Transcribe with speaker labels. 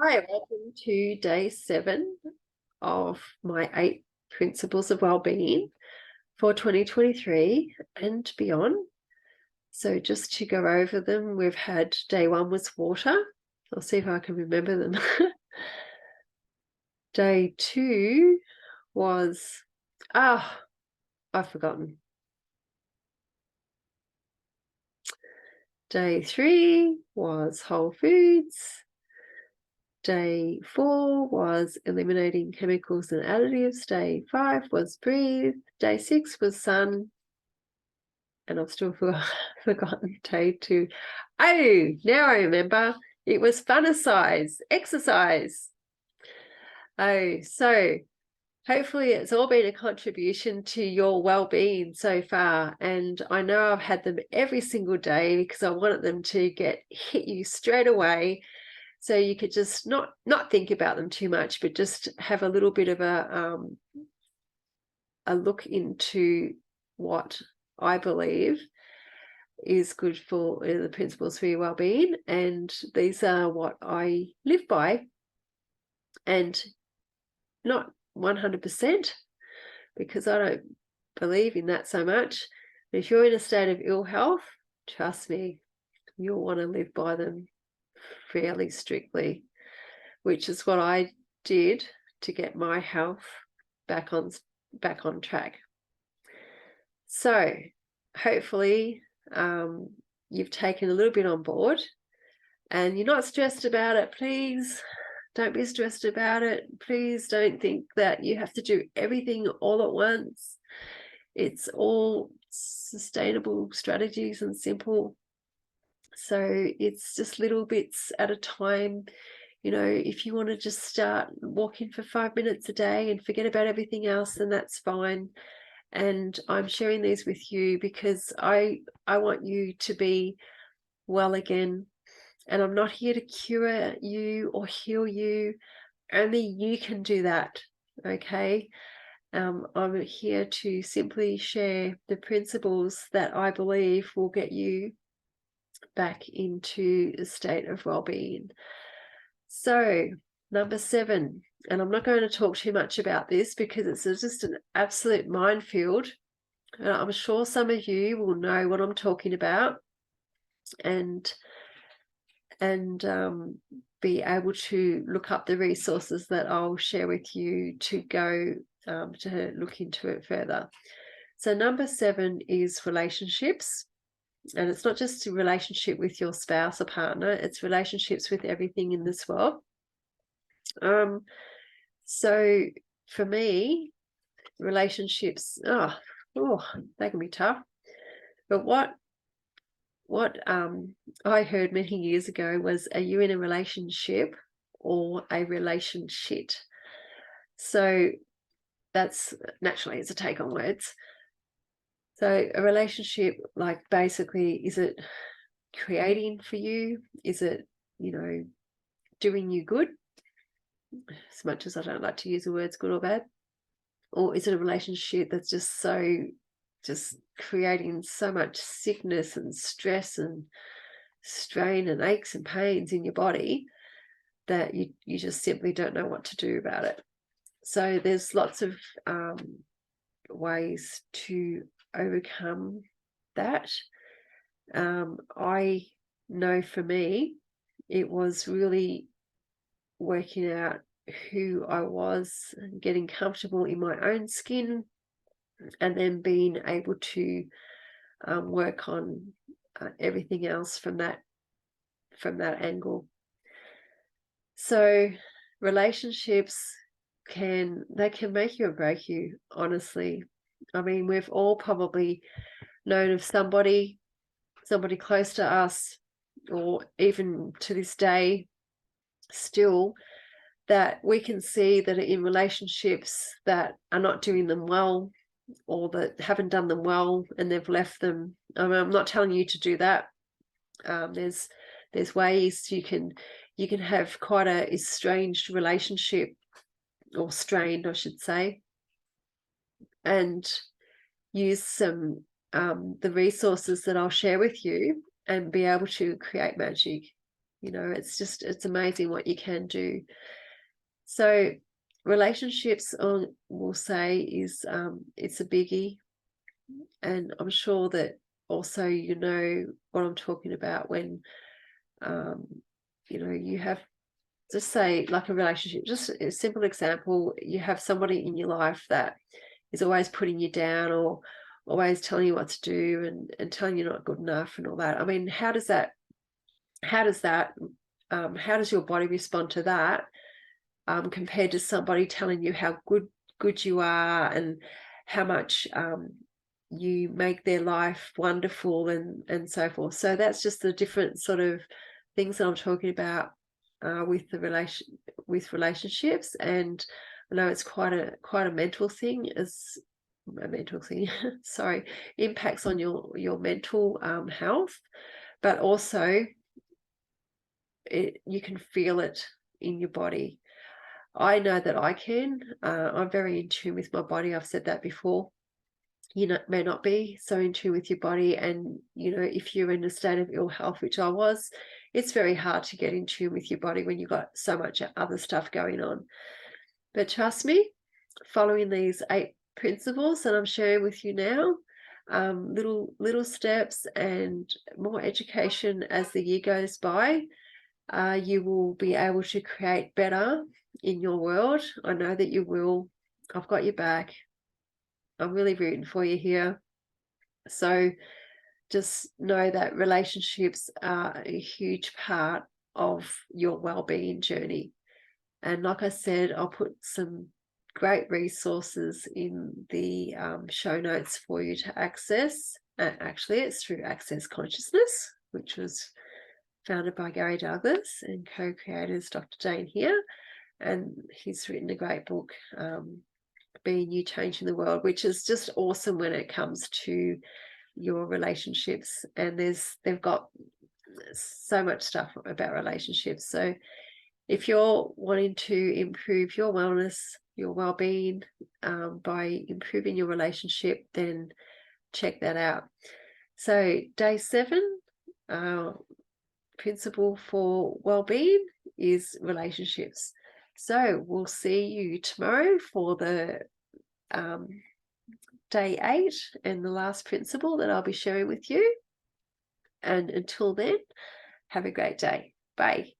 Speaker 1: Hi, welcome to day 7 of my 8 principles of wellbeing for 2023 and beyond. So just to go over them, we've had day 1 was water. I'll see if I can remember them. Day 2 was, I've forgotten. Day 3 was whole foods. Day 4 was eliminating chemicals and additives. Day 5 was breathe. Day 6 was sun. And I've still forgotten day 2. Oh, now I remember. It was funercise, exercise. Oh, so hopefully it's all been a contribution to your well-being so far. And I know I've had them every single day because I wanted them to hit you straight away. So you could just not think about them too much, but just have a little bit of a look into what I believe is good for the principles for your well-being. And these are what I live by, and not 100% because I don't believe in that so much. But if you're in a state of ill health, trust me, you'll want to live by them fairly strictly, which is what I did to get my health back on track. So hopefully you've taken a little bit on board and you're not stressed about it. Please don't be stressed about it. Please don't think that you have to do everything all at once. It's all sustainable strategies and simple. So it's just little bits at a time. You know, if you want to just start walking for 5 minutes a day and forget about everything else, then that's fine. And I'm sharing these with you because I want you to be well again. And I'm not here to cure you or heal you. Only you can do that, okay? I'm here to simply share the principles that I believe will get you back into a state of well-being. So, number 7, and I'm not going to talk too much about this because it's just an absolute minefield. I'm sure some of you will know what I'm talking about and be able to look up the resources that I'll share with you to go to look into it further. So number 7 is relationships. And it's not just a relationship with your spouse or partner, it's relationships with everything in this world. So for me, relationships, they can be tough. But what I heard many years ago was, are you in a relationship or a relationshit? So that's naturally, it's a take on words. So a relationship, like, basically, is it creating for you? Is it, doing you good? As much as I don't like to use the words good or bad. Or is it a relationship that's just creating so much sickness and stress and strain and aches and pains in your body that you just simply don't know what to do about it? So there's lots of ways to overcome that. I know for me, it was really working out who I was and getting comfortable in my own skin, and then being able to work on everything else from that angle. So relationships can make you or break you, honestly. I mean, we've all probably known of somebody close to us, or even to this day still, that we can see that are in relationships that are not doing them well, or that haven't done them well and they've left them. I mean, I'm not telling you to do that. There's ways you can have quite a estranged relationship, or strained, I should say, and use some the resources that I'll share with you and be able to create magic. You know, it's amazing what you can do. So relationships, we'll say, is it's a biggie. And I'm sure that also you know what I'm talking about when, you know, you have, just say like a relationship, just a simple example, you have somebody in your life that is always putting you down or always telling you what to do and telling you not good enough and all that. I mean, how does how does your body respond to that, compared to somebody telling you how good you are and how much you make their life wonderful and so forth. So that's just the different sort of things that I'm talking about with relationships. And I know it's quite a mental thing, sorry, impacts on your mental health, but also you can feel it in your body. I know that I can. I'm very in tune with my body. I've said that before. You may not be so in tune with your body, and you know, if you're in a state of ill health, which I was, it's very hard to get in tune with your body when you've got so much other stuff going on. But trust me, following these 8 principles that I'm sharing with you now, little steps and more education as the year goes by, you will be able to create better in your world. I know that you will. I've got your back. I'm really rooting for you here. So just know that relationships are a huge part of your well-being journey. And like I said, I'll put some great resources in the show notes for you to access. Actually, it's through Access Consciousness, which was founded by Gary Douglas, and co-creators Dr. Jane here. And he's written a great book, Being You, Changing the World, which is just awesome when it comes to your relationships. And they've got so much stuff about relationships. So if you're wanting to improve your wellness, your well-being, by improving your relationship, then check that out. So day 7, principle for well-being is relationships. So we'll see you tomorrow for the day 8 and the last principle that I'll be sharing with you. And until then, have a great day. Bye.